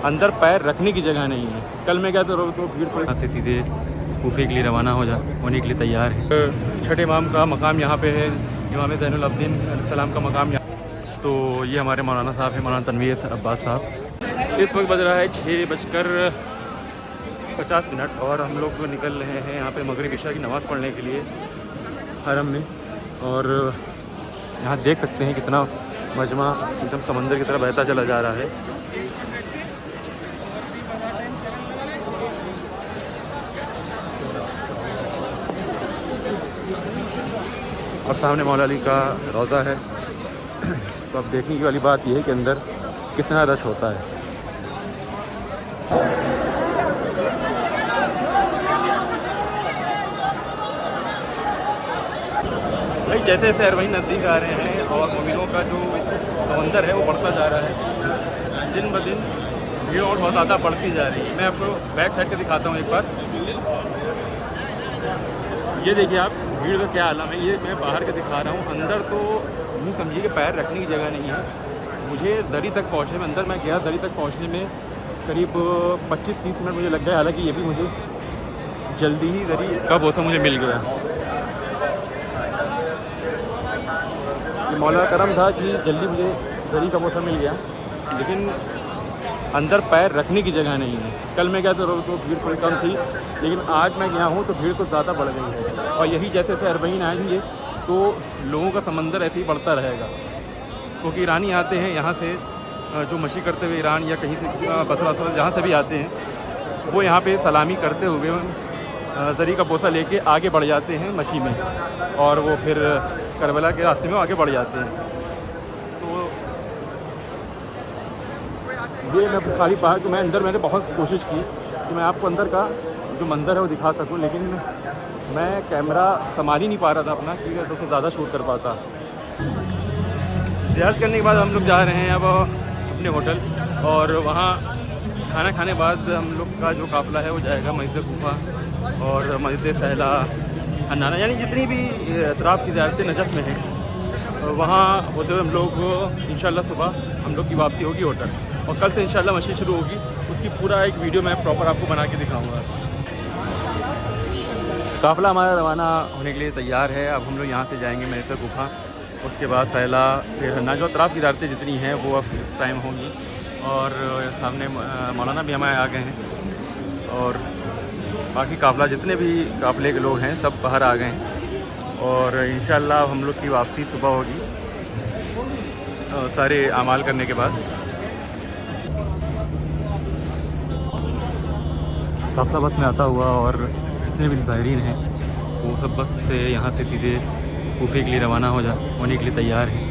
अंदर पैर रखने की जगह नहीं है। कल मैं गया तो भीड़ थोड़ी से सीधे कूफे के लिए रवाना होने के लिए तैयार है। छठे इमाम का मकाम यहाँ पे है, इमाम ज़ैनुल आबिदीन अलैहिस्सलाम का मकाम यहाँ। तो ये हमारे मौलाना साहब हैं, मौलाना तनवीर अब्बास साहब। इस वक्त बज रहा है 6:50 और हम लोग निकल रहे हैं यहाँ पे मगरिब इशा की नमाज़ पढ़ने के लिए हरम में। और यहाँ देख सकते हैं कितना मजमा एकदम समंदर की तरफ बहता चला जा रहा है। और सामने मौला अली का रोज़ा है। तो अब देखने की वाली बात यह है कि अंदर कितना रश होता है। भाई जैसे जैसे अरवही नज़दीक आ रहे हैं और मोमिनों का जो समंदर है वो बढ़ता जा रहा है, दिन ब दिन भीड़ और बहुत ज़्यादा बढ़ती जा रही है। मैं आपको बैक साइड से दिखाता हूँ एक बार। ये देखिए आप भीड़ का क्या आलम है। ये मैं बाहर के दिखा रहा हूँ, अंदर तो यूँ समझिए कि पैर रखने की जगह नहीं है। मुझे दरी तक पहुँचने में, अंदर मैं गया दरी तक पहुँचने में करीब 25-30 मिनट मुझे लग गया। हालांकि ये भी मुझे जल्दी ही दरी कब होता मुझे मिल गया। ये मौला करम था कि जल्दी मुझे दरी का मौसम मिल गया, लेकिन अंदर पैर रखने की जगह नहीं है। कल मैं गया तो भीड़ थोड़ी कम थी, लेकिन आज मैं गया हूँ तो भीड़ तो ज़्यादा बढ़ गई है। और यही जैसे जैसे अरबईन आएंगे तो लोगों का समंदर ऐसे ही बढ़ता रहेगा, क्योंकि ईरानी आते हैं यहाँ से, जो मशी करते हुए ईरान या कहीं से बसरा जहाँ से भी आते हैं, वो यहाँ पे सलामी करते हुए दरी का बोसा लेके आगे बढ़ जाते हैं मशी में, और वो फिर करबला के रास्ते में आगे बढ़ जाते हैं। तो ये मैं खाली पहाड़ तो मैं अंदर मैंने बहुत कोशिश की कि मैं आपको अंदर का जो मंज़र है वो दिखा सकूं, लेकिन मैं कैमरा संभाल ही नहीं पा रहा था अपना कि तो ज़्यादा शूट कर पाता। ज़ियारत करने के बाद हम लोग जा रहे हैं अब अपने होटल, और वहाँ खाना खाने बाद हम लोग का जो काफ़िला है वो जाएगा मस्जिद कूफा और मस्जिद सहला हन्नाना, यानी जितनी भी अतराफ़ की ज़ियारतें नजफ़ में हैं वहाँ होते हुए हम लोग इंशाल्लाह सुबह हम लोग की वापसी होगी होटल। और कल से इंशाल्लाह मस्जिद शुरू होगी, उसकी पूरा एक वीडियो मैं प्रॉपर आपको बना के दिखाऊंगा। काफ़िला हमारा रवाना होने के लिए तैयार है। अब हम लोग यहाँ से जाएंगे मस्जिद गुफा, उसके बाद सहला, फिर हन्ना, जो अतराफ़ की ज़ियारतें जितनी हैं वो अब इस टाइम होंगी। और सामने मौलाना भी हमारे आ गए हैं, और बाकी काफ़िला जितने भी काफ़िले के लोग हैं सब बाहर आ गए हैं। और इंशाल्लाह हम लोग की वापसी सुबह होगी सारे आमाल करने के बाद। काफ़िला बस में आता हुआ, और जितने भी ज़ायरीन हैं वो सब बस से यहाँ से सीधे कूफे के लिए रवाना होने के लिए तैयार हैं।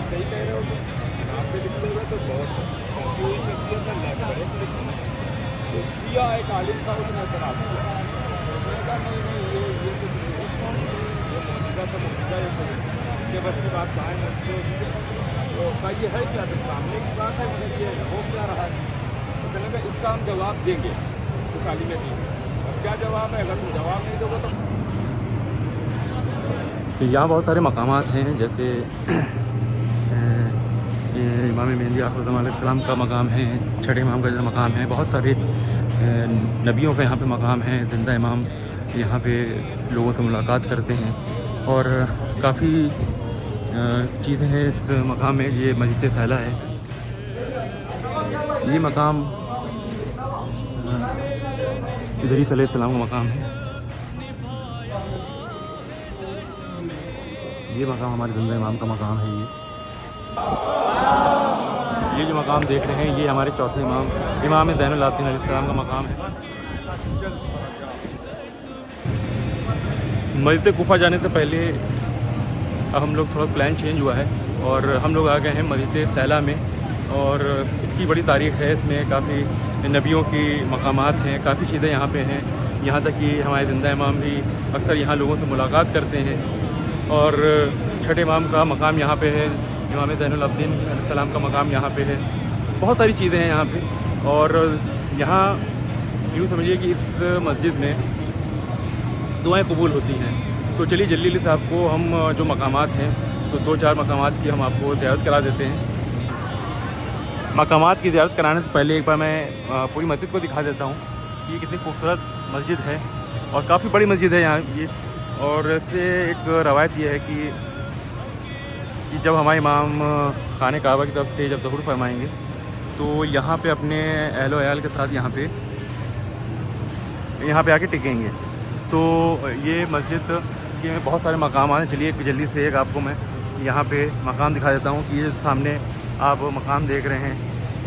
सही कह रहे हो, आप पे लिखते हुए तो बहुत पहुँची हुई शख्सियत है, तो शिया एक आलिम था, उसने तलाश किया, उसने कहा नहीं ये कुछ नहीं है, ये मौजूदा का मौजूदा ये बस की बात कहाँ है, तो ये है क्या, तो सामने की बात है, मगर ये हो क्या रहा है। तो कहने का इसका हम जवाब देंगे उस आलिम ने दी। अब क्या जवाब है, अगर तुम जवाब नहीं दोगे तो यहाँ बहुत सारे मकामात हैं, जैसे इमाम मेहदी आखिर ज़मान अलैहिस्सलाम का मकाम है, छठे इमाम का जो मकाम है, बहुत सारे नबियों का यहाँ पे मकाम है, ज़िंदा इमाम यहाँ पे लोगों से मुलाकात करते हैं, और काफ़ी चीज़ें हैं इस मकाम में। ये मस्जिद सहला है, ये मकाम इदरीस अलैहिस्सलाम का मकाम है। ये मकाम हमारे ज़िंदा इमाम का मकाम है। ये जो मकाम देख रहे हैं ये हमारे चौथे इमाम ज़ैनुल आबिदीन अलैहिस्सलाम का मकाम है। मस्जिद कूफा जाने से पहले अब हम लोग थोड़ा प्लान चेंज हुआ है, और हम लोग आ गए हैं मस्जिद सहला में। और इसकी बड़ी तारीख़ है, इसमें काफ़ी नबियों की मकामात हैं, काफ़ी चीज़ें यहाँ पे हैं। यहाँ तक कि हमारे ज़िंदा इमाम भी अक्सर यहाँ लोगों से मुलाकात करते हैं। और छठे इमाम का मकाम यहाँ पे है, इमाम ज़ैनुल आबिदीन अलैहिस्सलाम का मकाम यहाँ पे है। बहुत सारी चीज़ें हैं यहाँ पे। और यहाँ यूँ समझिए कि इस मस्जिद में दुआएं कबूल होती हैं। तो चलिए जल्दी जल्दी से आपको हम जो मकामात हैं तो 2-4 मकामात की हम आपको ज़ियारत करा देते हैं। मकामात की ज़ियारत कराने से पहले एक बार मैं पूरी मस्जिद को दिखा देता हूँ कि ये कितनी खूबसूरत मस्जिद है और काफ़ी बड़ी मस्जिद है यहाँ ये। और इससे एक रवायत ये है कि जब हमारे इमाम खाने काबा की तरफ से जब ज़हूर फरमाएंगे तो यहाँ पे अपने अहलो अयाल के साथ यहाँ पे आके टिकेंगे। तो ये मस्जिद के बहुत सारे मकाम हैं। चलिए जल्दी से एक आपको मैं यहाँ पे मकाम दिखा देता हूँ कि ये सामने आप मकाम देख रहे हैं,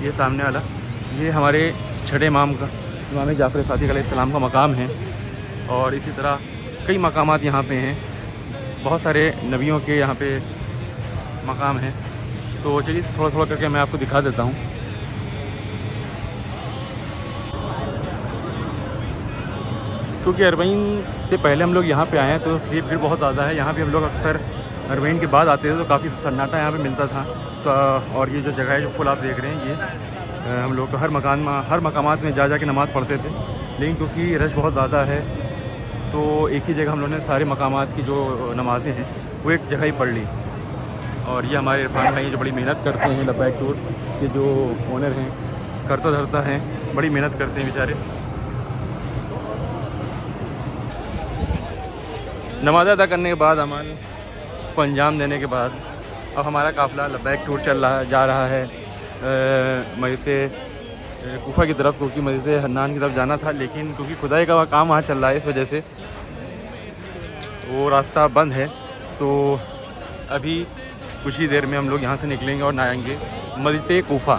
ये सामने वाला ये हमारे छठे इमाम का इमाम जाफ़र सादिक़ अलैहिस्सलाम का मकाम है। और इसी तरह कई मकामात यहाँ पे हैं, बहुत सारे नबियों के यहाँ पे मकाम हैं। तो चलिए थोड़ा थोड़ा करके मैं आपको दिखा देता हूँ। क्योंकि अरबईन से पहले हम लोग यहाँ पे आए हैं तो इसलिए भीड़ बहुत ज़्यादा है। यहाँ पे हम लोग अक्सर अरबईन के बाद आते थे तो काफ़ी सन्नाटा यहाँ पे मिलता था। तो और ये जो जगह है जो फुल आप देख रहे हैं ये हम लोग हर मकामात में जा के नमाज़ पढ़ते थे, लेकिन क्योंकि रश बहुत ज़्यादा है तो एक ही जगह हम लोगों ने सारे मकामात की जो नमाज़ें हैं वो एक जगह ही पढ़ ली। और ये हमारे इरफान भाई जो बड़ी मेहनत करते हैं, लब्बैक टूर के जो ओनर हैं, करता धरता हैं, बड़ी मेहनत करते हैं बेचारे। नमाज़ अदा करने के बाद अमल को अंजाम देने के बाद अब हमारा काफ़िला लब्बैक टूर जा रहा है मस्जिद कूफा की तरफ, क्योंकि मस्जिद हन्नान की तरफ जाना था, लेकिन क्योंकि खुदाई का काम वहाँ चल रहा है इस वजह से वो रास्ता बंद है। तो अभी कुछ ही देर में हम लोग यहाँ से निकलेंगे और आएंगे मस्जिद कूफा।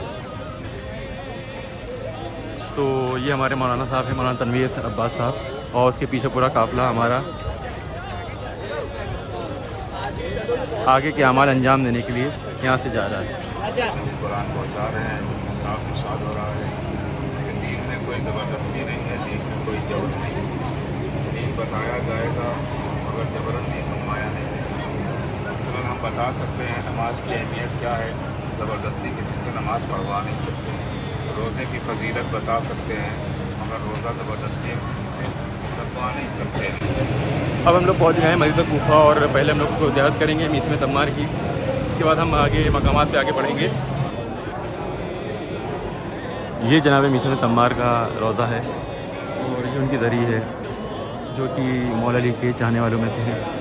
तो ये हमारे मौलाना साहब हैं, मौलाना तनवीर अब्बास साहब, और उसके पीछे पूरा काफ़िला हमारा आगे के अमाल अंजाम देने के लिए यहाँ से जा रहा है। कुरान पहुँचा रहे हैं जिसमें साफ इरशाद हो रहा है कि दीन में कोई ज़बरदस्ती नहीं है, दीन में कोई जबर नहीं, दीन बताया जाएगा मगर जबरन नहीं फरमाया नहीं जाएगा। मसलन हम बता सकते हैं नमाज की अहमियत क्या है, ज़बरदस्ती किसी से नमाज़ पढ़वा नहीं सकते। रोज़े की फजीलत बता सकते हैं मगर रोज़ा ज़बरदस्ती हम किसी से रखवा नहीं सकते। अब हम लोग पहुँच गए हैं मस्जिद कूफा और पहले हम लोग को ज़ियारत करेंगे मीसम तम्मार की, उसके बाद हम आगे मकामात पे आगे बढ़ेंगे। ये जनाब मीसम तम्मार का रौज़ा है और ये उनकी दरी है जो कि मौला अली के चाहने वालों में से है।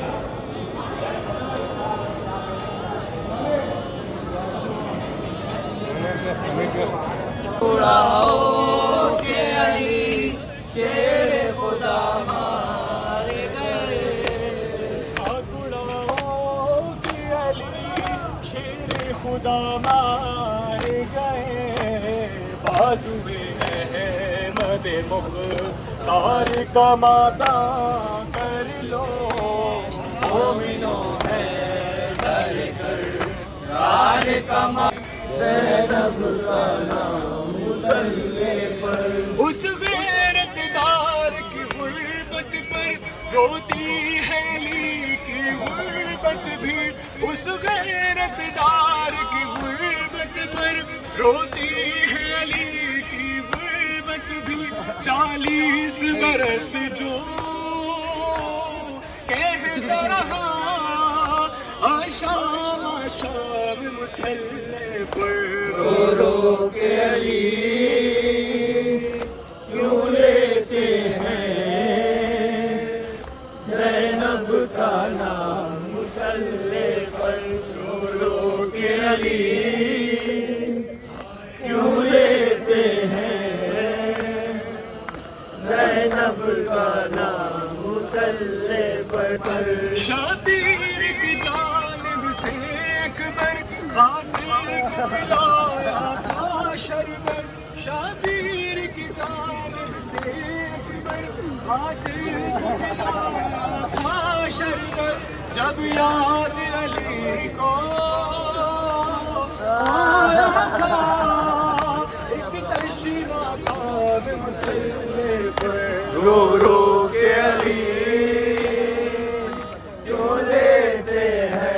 खुदा मारे गए बाजुए अहमद मुख्तार का माता कर लो मोमिनो है डर कर यार का ज़ैनब का नाम मुसल्ले पर उस गैरतदार की गुर्बत पर रोती है ली की गुर्बत भी, उस गैरतदार की गुर्बत पर रोती है अली की गुर्बत भी। 40 बरस जो कहता रहा आशाम आशाम मुसल्ले पर रो रो के अली क्यों लेते हैं ज़ैनब का नाम मुसल्ले पर, रो रो के अली क्यों लेते हैं ज़ैनब का नाम मुसल्ले पर। शातिर की जानिब से अकबर खातिर को पिलाया था शरबत, शातिर की जानिब से अकबर खातिर को पिलाया था शरबत। जब याद अली को आया था एक तशरीफ़ था मुसल्ले पर, रो रो के अली क्यों लेते हैं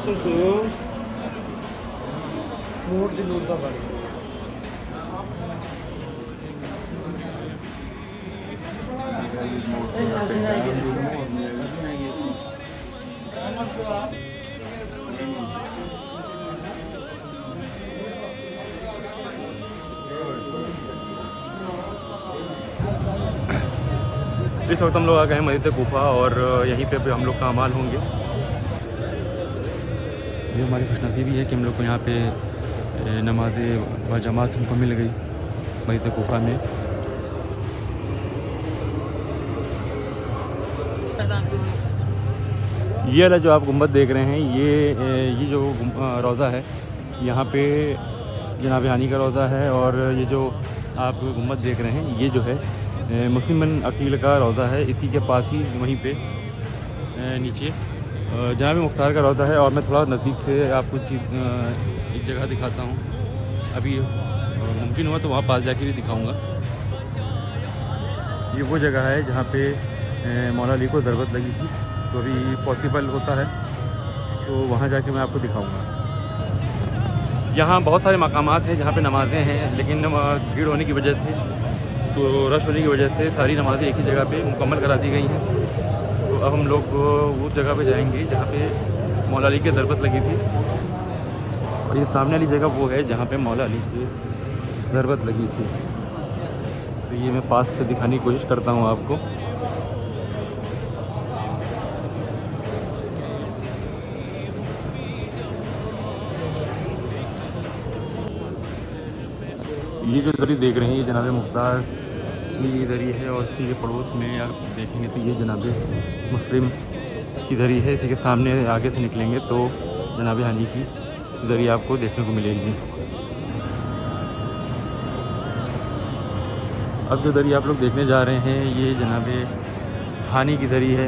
수수 ಮೂರ್ತಿ ದೂರದ ಬರ इस वक्त हम लोग आ गए हैं मस्जिद कोफा और यहीं पे हम लोग का अमाल होंगे। ये हमारी खुशनसीबी है कि हम लोग को यहाँ पे नमाज व जमात हमको मिल गई मस्जिद कोफा में। ये वाला जो आप गुंबद देख रहे हैं ये जो रोज़ा है यहाँ पे जनाब हानी का रोज़ा है और ये जो आप गुंबद देख रहे हैं ये जो है मुस्लिम अकील का रोज़ा है। इसी के पास ही वहीं पे नीचे जनाब मुख्तार का रोज़ा है और मैं थोड़ा नज़दीक से आपको एक जगह दिखाता हूँ। अभी मुमकिन हुआ तो वहाँ पास जाके भी दिखाऊँगा। ये वो जगह है जहाँ पे मौला अली को ज़रूरत लगी थी, तो अभी पॉसिबल होता है तो वहाँ जाके मैं आपको दिखाऊँगा। यहाँ बहुत सारे मकामात हैं जहाँ पे नमाज़ें हैं, लेकिन भीड़ होने की वजह से तो रश होने की वजह से सारी नमाज़ें एक ही जगह पे मुकम्मल करा दी गई हैं। तो अब हम लोग उस जगह पे जाएंगे जहाँ पे मौला अली की ज़रूरत लगी थी और ये सामने वाली जगह वो है जहाँ पे मौला अली की ज़रूरत लगी थी। तो ये मैं पास से दिखाने की कोशिश करता हूँ आपको। ये जो दरी देख रहे हैं ये जनाब मुख्तार की दरी है और इसी के पड़ोस में आप देखेंगे तो ये जनाब मुस्लिम की दरी है। इसी के सामने आगे से निकलेंगे तो जनाब हानी की दरी आपको देखने को मिलेगी। अब जो दरी आप लोग देखने जा रहे हैं ये जनाब हानी की दरी है।